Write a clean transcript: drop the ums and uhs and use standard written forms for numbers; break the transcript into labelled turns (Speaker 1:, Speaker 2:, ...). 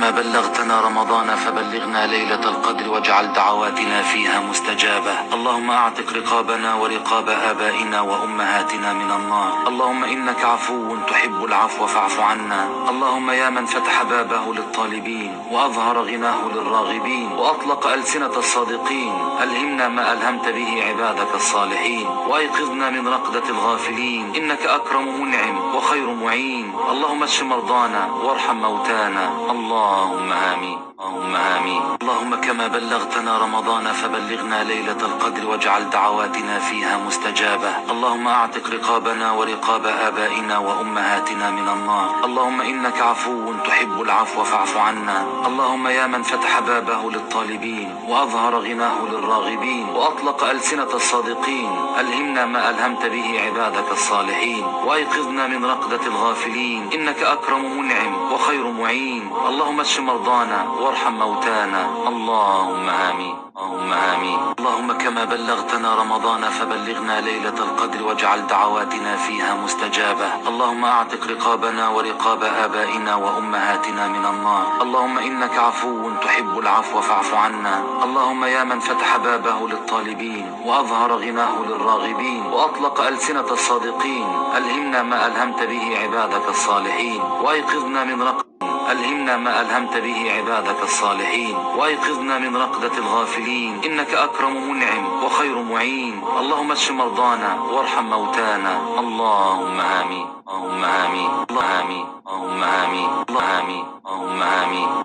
Speaker 1: كما بلغتنا رمضان فبلغنا ليلة القدر واجعل دعواتنا فيها مستجابة. اللهم اعتق رقابنا ورقاب آبائنا وأمهاتنا من النار. اللهم إنك عفو تحب العفو فاعف عنا. اللهم يا من فتح بابه للطالبين وأظهر غناه للراغبين وأطلق ألسنة الصادقين، ألهمنا ما ألهمت به عبادك الصالحين، وأيقظنا من رقدة الغافلين، إنك أكرم منعم وخير معين. اللهم اشف مرضانا وارحم موتانا. اللهم آمين. اللهم آمين. اللهم كما بلغتنا رمضان فبلغنا ليلة القدر واجعل دعواتنا فيها مستجابة. اللهم اعتق رقابنا ورقاب آبائنا وأمهاتنا من النار. اللهم إنك عفو تحب العفو فاعف عنا. اللهم يا من فتح بابه للطالبين وأظهر غناه للراغبين وأطلق ألسنة الصادقين، ألهمنا ما ألهمت به عبادك الصالحين، وأيقظنا من رقدة الغافلين، إنك أكرم منعم وخير معين. اللهم اشف مرضانا وارحم موتانا. اللهم آمين. اللهم آمين. اللهم كما بلغتنا رمضان فبلغنا ليلة القدر واجعل دعواتنا فيها مستجابة. اللهم اعتق رقابنا ورقاب آبائنا وأمهاتنا من النار. اللهم إنك عفو تحب العفو فاعف عنا. اللهم يا من فتح بابه للطالبين وأظهر غناه للراغبين وأطلق ألسنة الصادقين، ألهمنا ما ألهمت به عبادك الصالحين، وأيقظنا من ألهمنا ما ألهمت به عبادك الصالحين، وأيقظنا من رقدة الغافلين، إنك أكرم منعم وخير معين. اللهم اشف مرضانا وارحم موتانا. اللهم آمين. اللهم آمين. اللهم آمين. اللهم آمين. اللهم آمين. اللهم آمين.